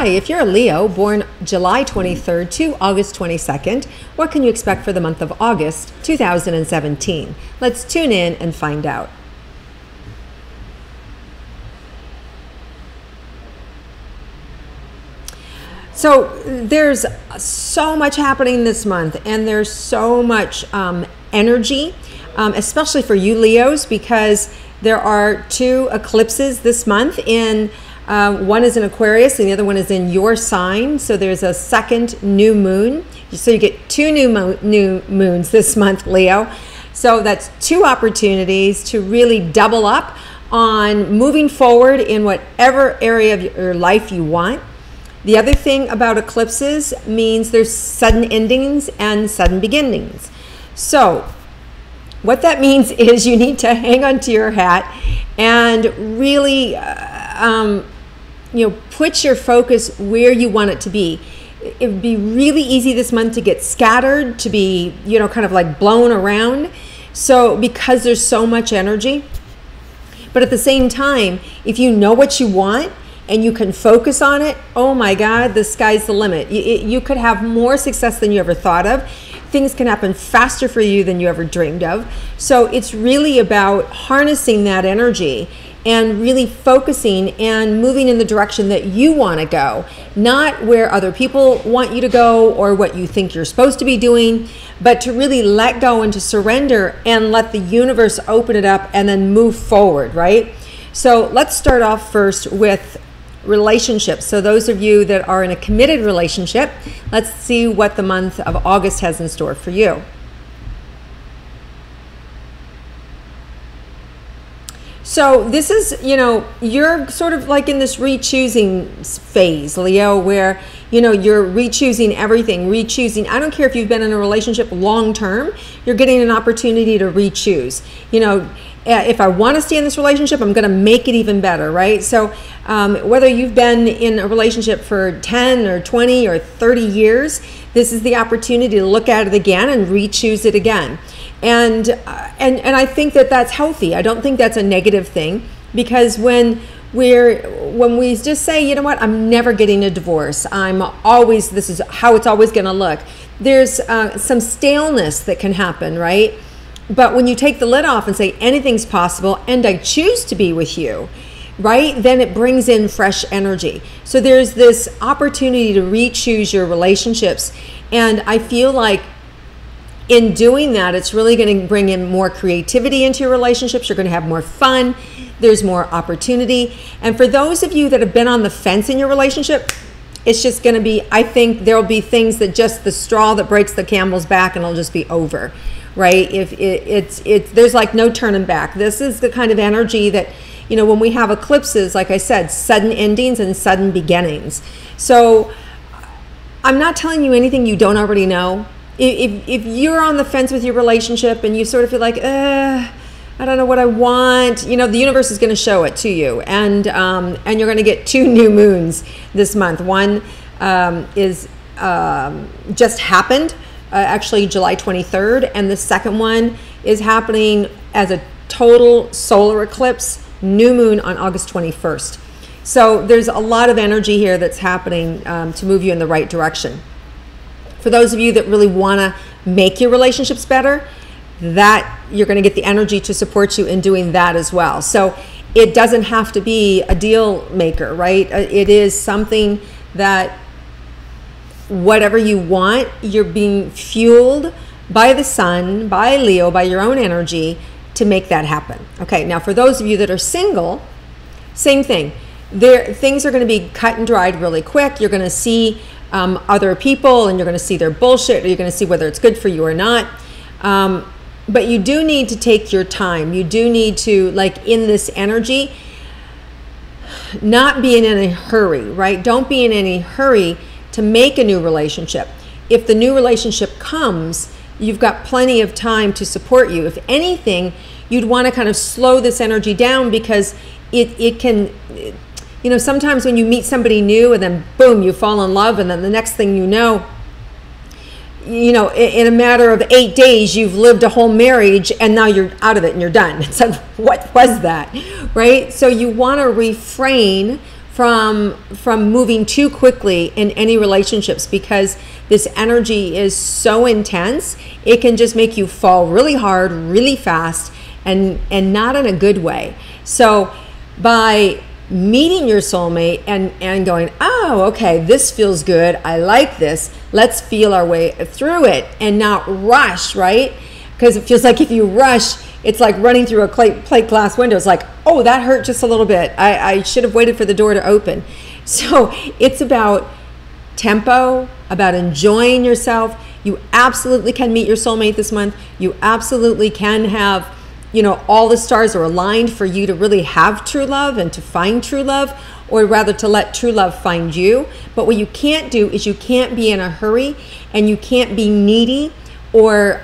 Hi, if you're a Leo born July 23rd to August 22nd, what can you expect for the month of August 2017? Let's tune in and find out. So there's so much happening this month, and there's so much energy, especially for you Leos, because there are two eclipses this month. One is in Aquarius and the other one is in your sign. So there's a second new moon. So you get two new moons this month, Leo. So that's two opportunities to really double up on moving forward in whatever area of your life you want. The other thing about eclipses means there's sudden endings and sudden beginnings. So what that means is you need to hang on to your hat and really put your focus where you want it to be. It would be really easy this month to get scattered, to be, kind of like blown around. So because there's so much energy, but at the same time, if you know what you want and you can focus on it, oh my God, the sky's the limit. You could have more success than you ever thought of. Things can happen faster for you than you ever dreamed of. So it's really about harnessing that energy and really focusing and moving in the direction that you want to go, not where other people want you to go or what you think you're supposed to be doing, but to really let go and to surrender and let the universe open it up and then move forward, right? So let's start off first with relationships. So those of you that are in a committed relationship, let's see what the month of August has in store for you. So this is, you're sort of like in this re-choosing phase, Leo, where, you're re-choosing everything, re-choosing. I don't care if you've been in a relationship long term, you're getting an opportunity to re-choose. If I want to stay in this relationship, I'm going to make it even better, right? So whether you've been in a relationship for 10 or 20 or 30 years, this is the opportunity to look at it again and re-choose it again. And I think that that's healthy. I don't think that's a negative thing, because when we just say, you know what, I'm never getting a divorce, this is how it's always going to look, there's some staleness that can happen, right? But when you take the lid off and say anything's possible and I choose to be with you, right, then it brings in fresh energy. So there's this opportunity to re-choose your relationships, and I feel like in doing that, it's really going to bring in more creativity into your relationships. You're going to have more fun. There's more opportunity. And for those of you that have been on the fence in your relationship, it's just going to be, I think there'll be things that just the straw that breaks the camel's back, and it'll just be over, right? There's like no turning back. This is the kind of energy that, when we have eclipses, like I said, sudden endings and sudden beginnings. So I'm not telling you anything you don't already know. If you're on the fence with your relationship and you sort of feel like, I don't know what I want, the universe is going to show it to you, and you're going to get two new moons this month. One is just happened, actually July 23rd, and the second one is happening as a total solar eclipse, new moon on August 21st. So there's a lot of energy here that's happening to move you in the right direction. For those of you that really want to make your relationships better, that you're going to get the energy to support you in doing that as well. So it doesn't have to be a deal maker, right? It is something that whatever you want, you're being fueled by the sun, by Leo, by your own energy to make that happen. Okay, now for those of you that are single, same thing. Things are going to be cut and dried really quick. You're going to see other people, and you're going to see their bullshit, or you're going to see whether it's good for you or not. But you do need to take your time. You do need to, like in this energy, not be in any hurry, right? Don't be in any hurry to make a new relationship. If the new relationship comes, you've got plenty of time to support you. If anything, you'd want to kind of slow this energy down, because it can... sometimes when you meet somebody new and then boom, you fall in love, and then the next thing you know, in a matter of 8 days, you've lived a whole marriage, and now you're out of it and you're done. It's like, what was that, right? So you want to refrain from moving too quickly in any relationships, because this energy is so intense. It can just make you fall really hard, really fast, and not in a good way. So by meeting your soulmate and going, oh, okay, this feels good, I like this, let's feel our way through it and not rush, right? Because it feels like if you rush, it's like running through a plate glass window. It's like, oh, that hurt just a little bit. I should have waited for the door to open. So it's about tempo, about enjoying yourself. You absolutely can meet your soulmate this month. You absolutely can have, all the stars are aligned for you to really have true love and to find true love, or rather to let true love find you. But what you can't do is you can't be in a hurry, and you can't be needy or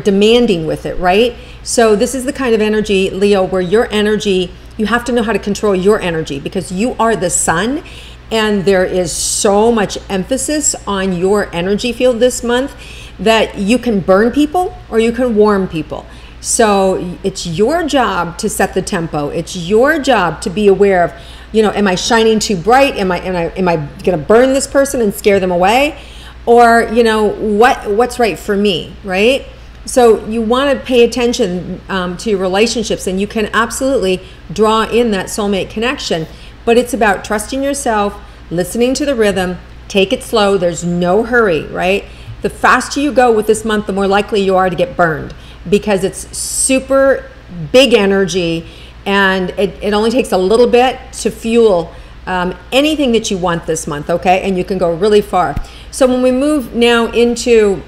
demanding with it, right? So this is the kind of energy, Leo, where your energy, you have to know how to control your energy, because you are the sun, and there is so much emphasis on your energy field this month that you can burn people or you can warm people. So it's your job to set the tempo. It's your job to be aware of, am I shining too bright? Am I going to burn this person and scare them away? Or, what's right for me, right? So you want to pay attention to your relationships, and you can absolutely draw in that soulmate connection. But it's about trusting yourself, listening to the rhythm, take it slow. There's no hurry, right? The faster you go with this month, the more likely you are to get burned, because it's super big energy, and it only takes a little bit to fuel anything that you want this month, okay? And you can go really far. So when we move now into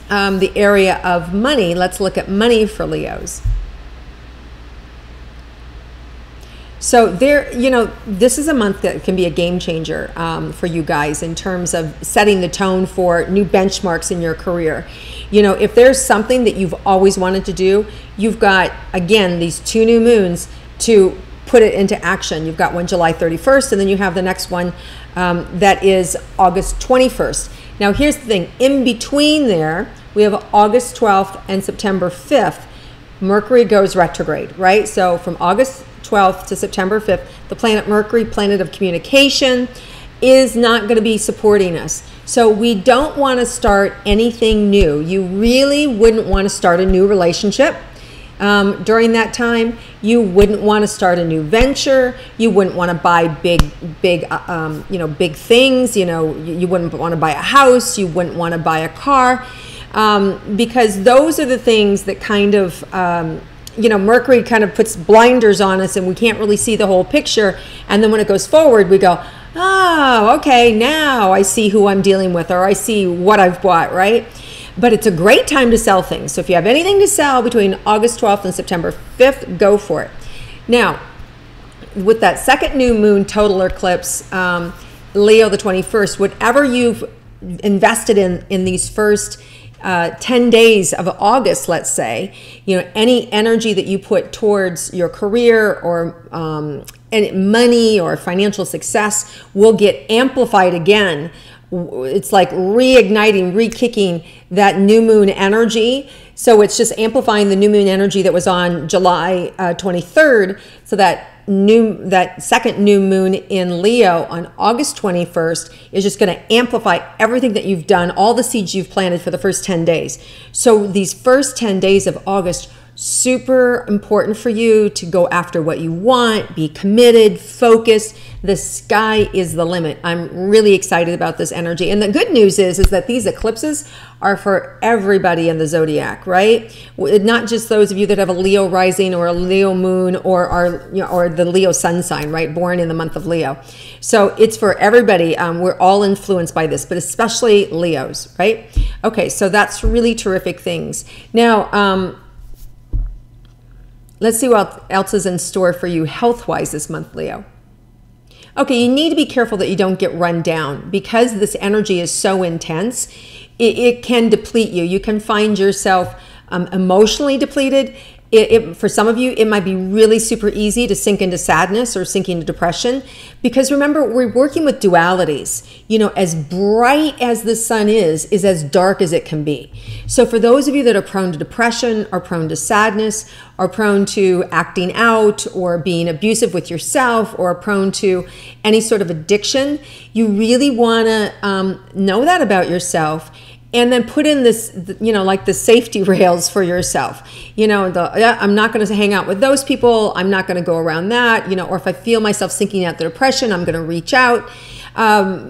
the area of money, let's look at money for Leos. So this is a month that can be a game changer for you guys in terms of setting the tone for new benchmarks in your career. If there's something that you've always wanted to do, you've got, again, these 2 new moons to put it into action. You've got one July 31st, and then you have the next one that is August 21st. Now here's the thing, in between there, we have August 12th and September 5th, Mercury goes retrograde, right? So from August 12th to September 5th, the planet Mercury, planet of communication, is not going to be supporting us. So we don't want to start anything new. You really wouldn't want to start a new relationship during that time. You wouldn't want to start a new venture. You wouldn't want to buy big things. You wouldn't want to buy a house. You wouldn't want to buy a car, because those are the things that kind of Mercury kind of puts blinders on us, and we can't really see the whole picture. And then when it goes forward, we go, oh, okay, now I see who I'm dealing with, or I see what I've bought, right? But it's a great time to sell things. So if you have anything to sell between August 12th and September 5th, go for it. Now, with that second new moon total eclipse, Leo the 21st, whatever you've invested in these first 10 days of August, let's say, any energy that you put towards your career or any money or financial success will get amplified again. It's like reigniting, re-kicking that new moon energy. So it's just amplifying the new moon energy that was on July 23rd. So that second new moon in Leo on August 21st is just going to amplify everything that you've done, all the seeds you've planted for the first 10 days. So these first 10 days of August, super important for you to go after what you want, be committed, focused. The sky is the limit. I'm really excited about this energy. And the good news is that these eclipses are for everybody in the zodiac, right? Not just those of you that have a Leo rising or a Leo moon or or the Leo sun sign, right? Born in the month of Leo. So it's for everybody. We're all influenced by this, but especially Leos, right? Okay, so that's really terrific things. Now, let's see what else is in store for you health-wise this month, Leo. Okay, you need to be careful that you don't get run down because this energy is so intense. It can deplete you. You can find yourself emotionally depleted. For some of you, it might be really super easy to sink into sadness or sink into depression, because remember, we're working with dualities. You know, as bright as the sun is as dark as it can be. So for those of you that are prone to depression, are prone to sadness, are prone to acting out or being abusive with yourself, or prone to any sort of addiction, you really want to know that about yourself. And then put in this, you know, like the safety rails for yourself. You know, I'm not going to hang out with those people. I'm not going to go around that, you know, or if I feel myself sinking out the depression, I'm going to reach out,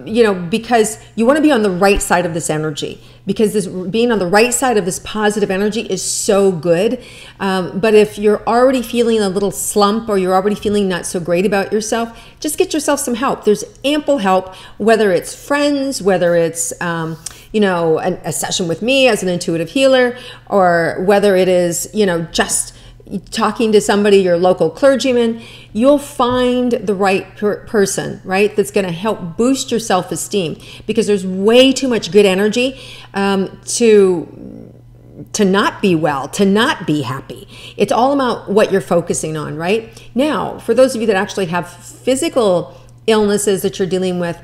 you know, because you want to be on the right side of this energy, because this being on the right side of this positive energy is so good. But if you're already feeling a little slump, or you're already feeling not so great about yourself, just get yourself some help. There's ample help, whether it's friends, whether it's, you know, a session with me as an intuitive healer, or whether it is, you know, just talking to somebody, your local clergyman. You'll find the right person, right, that's going to help boost your self-esteem, because there's way too much good energy to not be well, to not be happy. It's all about what you're focusing on, right? Now, for those of you that actually have physical illnesses that you're dealing with,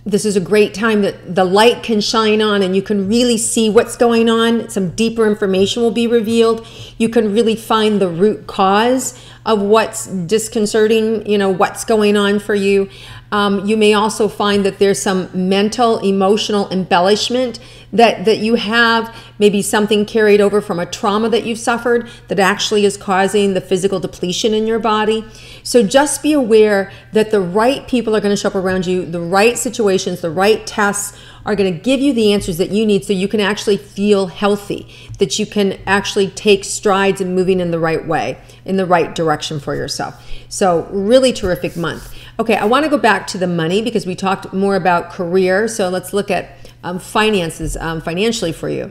this is a great time that the light can shine on and you can really see what's going on. Some deeper information will be revealed. You can really find the root cause of what's disconcerting, you know, what's going on for you. You may also find that there's some mental, emotional embellishment that you have, maybe something carried over from a trauma that you've suffered that actually is causing the physical depletion in your body. So just be aware that the right people are going to show up around you, the right situations, the right tests are going to give you the answers that you need so you can actually feel healthy, that you can actually take strides in moving in the right way, in the right direction for yourself. So really terrific month. Okay, I want to go back to the money because we talked more about career. So let's look at finances financially for you.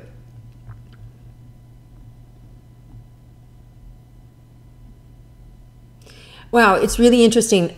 Wow, it's really interesting.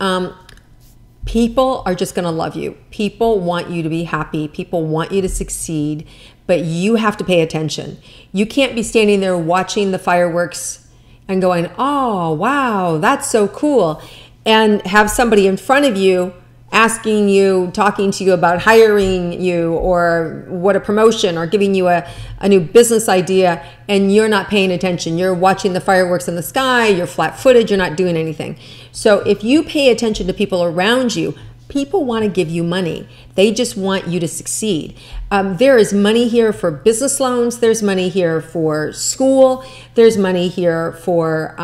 People are just going to love you. People want you to be happy. People want you to succeed, but you have to pay attention. You can't be standing there watching the fireworks and going, oh, wow, that's so cool, and have somebody in front of you asking you, talking to you about hiring you or what a promotion or giving you a new business idea, and you're not paying attention. You're watching the fireworks in the sky, you're flat-footed, you're not doing anything. So if you pay attention to people around you, people want to give you money. They just want you to succeed. There is money here for business loans. There's money here for school. There's money here for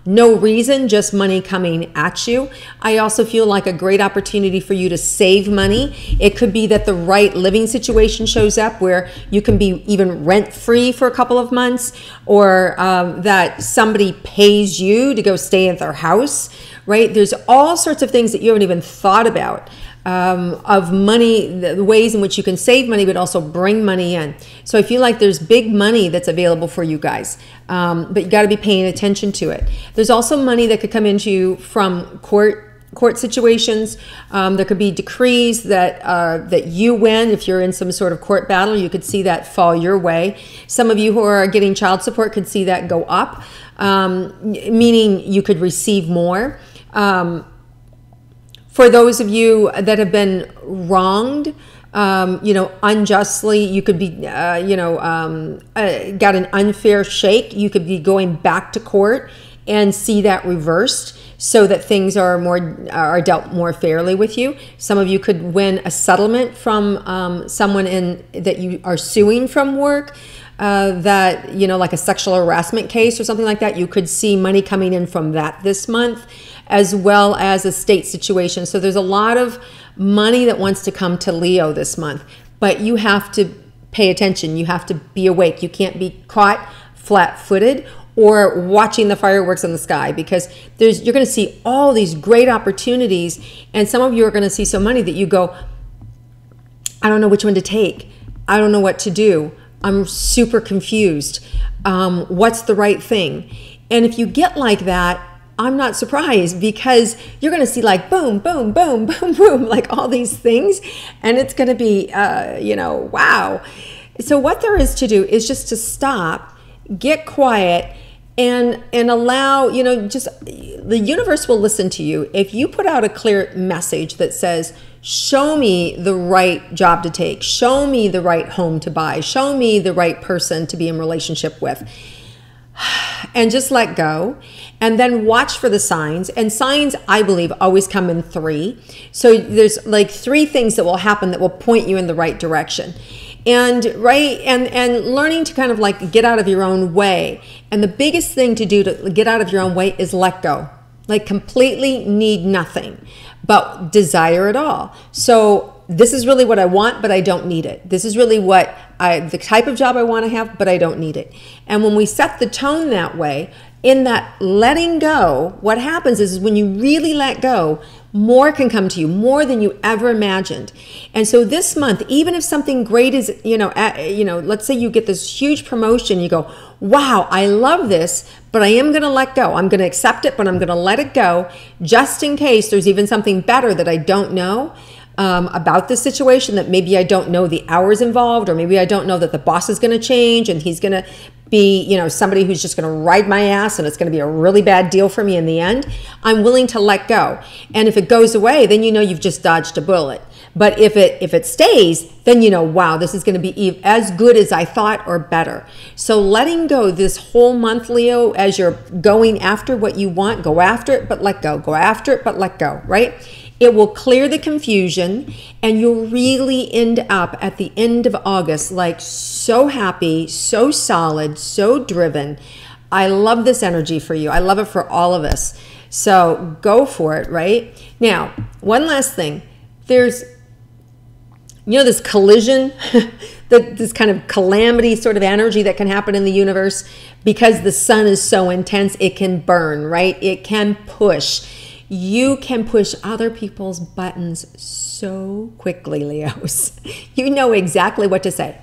no reason, just money coming at you. I also feel like a great opportunity for you to save money. It could be that the right living situation shows up where you can be even rent-free for a couple of months, or that somebody pays you to go stay at their house, right? There's all sorts of things that you haven't even thought about. Of money, the ways in which you can save money, but also bring money in. So I feel like there's big money that's available for you guys, but you got to be paying attention to it. There's also money that could come into you from court situations. There could be decrees that you win. If you're in some sort of court battle, you could see that fall your way. Some of you who are getting child support could see that go up, meaning you could receive more. For those of you that have been wronged, unjustly, you could be, got an unfair shake. You could be going back to court and see that reversed so that things are dealt more fairly with you. Some of you could win a settlement from someone that you are suing from work. That, like a sexual harassment case or something like that. You could see money coming in from that this month, as well as a state situation. So there's a lot of money that wants to come to Leo this month, but you have to pay attention. You have to be awake. You can't be caught flat-footed or watching the fireworks in the sky, because you're going to see all these great opportunities, and some of you are going to see so many that you go, I don't know which one to take. I don't know what to do. I'm super confused. What's the right thing? And if you get like that, I'm not surprised, because you're going to see like boom, boom, boom, boom, boom, like all these things. And it's going to be, wow. So what there is to do is just to stop, get quiet, and allow, just the universe will listen to you. If you put out a clear message that says, show me the right job to take, show me the right home to buy, show me the right person to be in relationship with, and just let go, and then watch for the signs. And signs, I believe, always come in 3. So there's like 3 things that will happen that will point you in the right direction. And learning to kind of like get out of your own way. And the biggest thing to do to get out of your own way is let go. Like completely need nothing, but desire it all. So this is really what I want, but I don't need it. This is really the type of job I want to have, but I don't need it. And when we set the tone that way, in that letting go, what happens is when you really let go, more can come to you, more than you ever imagined. And so this month, even if something great is, let's say you get this huge promotion, you go, wow, I love this, but I am going to let go. I'm going to accept it, but I'm going to let it go just in case there's even something better that I don't know about this situation, that maybe I don't know the hours involved, or maybe I don't know that the boss is going to change and he's going to be, somebody who's just going to ride my ass and it's going to be a really bad deal for me in the end. I'm willing to let go. And if it goes away, then you've just dodged a bullet. But if it stays, then wow, this is going to be as good as I thought or better. So letting go this whole month, Leo, as you're going after what you want, go after it, but let go. Go after it, but let go, right? It will clear the confusion, and you'll really end up at the end of August like so happy, so solid, so driven. I love this energy for you. I love it for all of us. So go for it, right? Now, one last thing. There's, this collision, this kind of calamity sort of energy that can happen in the universe because the sun is so intense, it can burn, right? It can push. You can push other people's buttons so quickly, Leos. You know exactly what to say.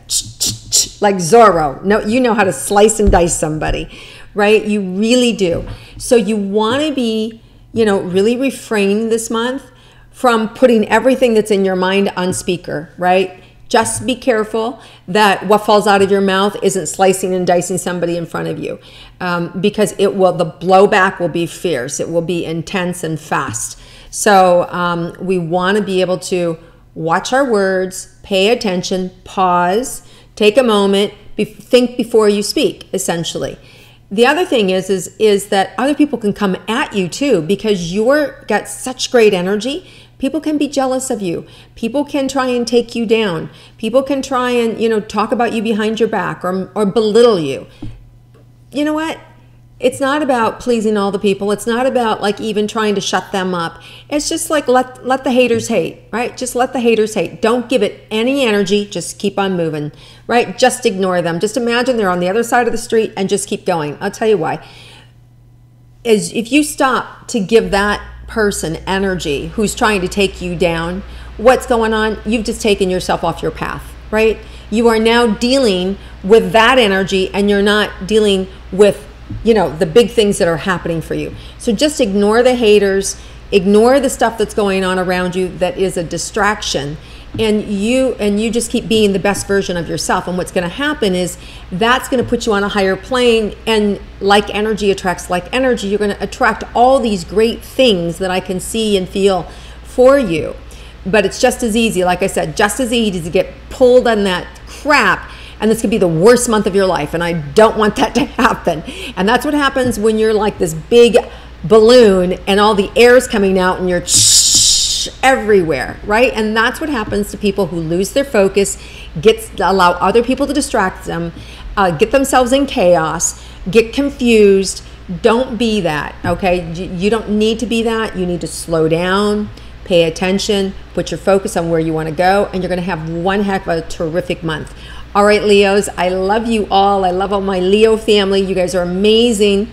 Like Zorro. No, you know how to slice and dice somebody, right? You really do. So you want to be, really refrain this month from putting everything that's in your mind on speaker, right? Just be careful that what falls out of your mouth isn't slicing and dicing somebody in front of you, because the blowback will be fierce. It will be intense and fast. So we want to be able to watch our words, pay attention, pause, take a moment, think before you speak, essentially. The other thing is that other people can come at you too, because you're got such great energy. People can be jealous of you. People can try and take you down. People can try and, talk about you behind your back or belittle you. You know what? It's not about pleasing all the people. It's not about like even trying to shut them up. It's just like let the haters hate, right? Just let the haters hate. Don't give it any energy. Just keep on moving, right? Just ignore them. Just imagine they're on the other side of the street and just keep going. I'll tell you why. Is if you stop to give that person energy who's trying to take you down, what's going on? You've just taken yourself off your path, right? You are now dealing with that energy, and you're not dealing with, the big things that are happening for you. So just ignore the haters, ignore the stuff that's going on around you that is a distraction, and you just keep being the best version of yourself. And what's going to happen is that's going to put you on a higher plane, and like energy attracts like energy. You're going to attract all these great things that I can see and feel for you. But it's just as easy, like I said, just as easy to get pulled on that crap, and this could be the worst month of your life, and I don't want that to happen. And that's what happens when you're like this big balloon and all the air is coming out and you're everywhere, right? And that's what happens to people who lose their focus, allow other people to distract them, get themselves in chaos, get confused. Don't be that, okay? You don't need to be that. You need to slow down, pay attention, put your focus on where you want to go, and you're going to have one heck of a terrific month. All right, Leos, I love you all. I love all my Leo family. You guys are amazing.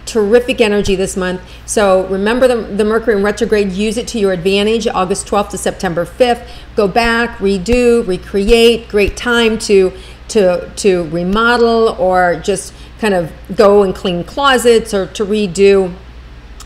Terrific energy this month. So remember the Mercury in retrograde. Use it to your advantage. August 12th to September 5th. Go back, redo, recreate. Great time to remodel, or just kind of go and clean closets, or to redo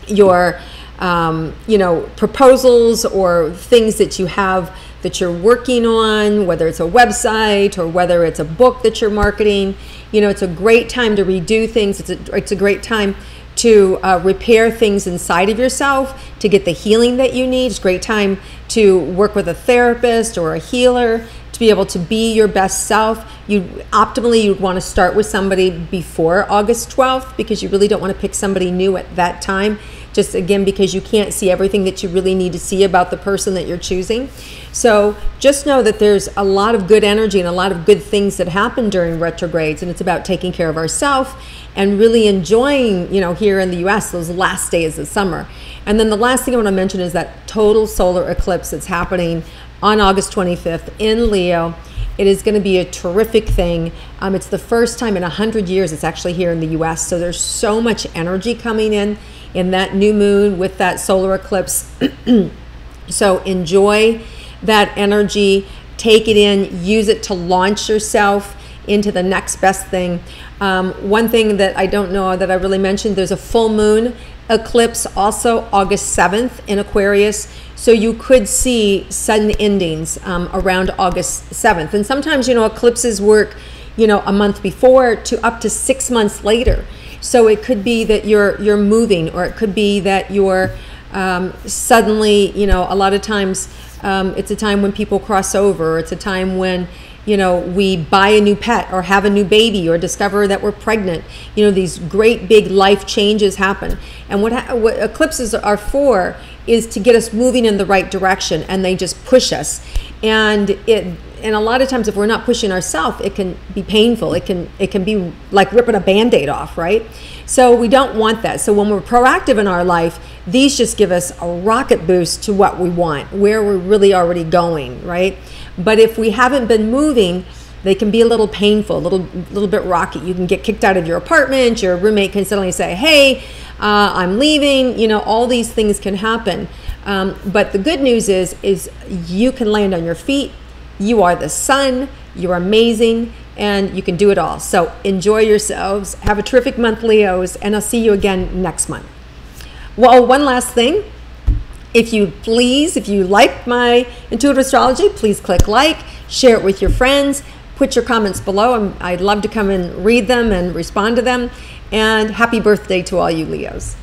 your you know, proposals or things that you have that you're working on, whether it's a website or whether it's a book that you're marketing. You know, it's a great time to redo things. It's a great time to repair things inside of yourself, to get the healing that you need. It's a great time to work with a therapist or a healer, to be able to be your best self. Optimally, you'd want to start with somebody before August 12th, because you really don't want to pick somebody new at that time. Just again, because you can't see everything that you really need to see about the person that you're choosing. So just know that there's a lot of good energy and a lot of good things that happen during retrogrades, and it's about taking care of ourselves and really enjoying, you know, here in the US, those last days of summer. And then the last thing I want to mention is that total solar eclipse that's happening on August 25th in Leo. It is going to be a terrific thing. It's the first time in 100 years it's actually here in the US. So there's so much energy coming in that new moon with that solar eclipse. So enjoy that energy, take it in, use it to launch yourself into the next best thing. One thing that I don't know that I really mentioned, there's a full moon eclipse also August 7th in Aquarius. So you could see sudden endings around August 7th. And sometimes, you know, eclipses work, you know, a month before to up to 6 months later. So it could be that you're moving, or it could be that you're suddenly, you know, a lot of times it's a time when people cross over. It's a time when, you know, we buy a new pet or have a new baby or discover that we're pregnant. You know, these great big life changes happen. And what eclipses are for is to get us moving in the right direction, and they just push us. And a lot of times if we're not pushing ourselves, it can be painful. It can be like ripping a Band-Aid off, right? So we don't want that. So when we're proactive in our life, these just give us a rocket boost to what we want, where we're really already going, right? But if we haven't been moving, they can be a little painful, a little bit rocky. You can get kicked out of your apartment. Your roommate can suddenly say, hey, I'm leaving. You know, all these things can happen. But the good news is you can land on your feet. You are the sun. You're amazing, and you can do it all. So enjoy yourselves. Have a terrific month, Leos, and I'll see you again next month. Well, one last thing. If you like my intuitive astrology, please click like, share it with your friends, put your comments below. I'd love to come and read them and respond to them. And happy birthday to all you Leos.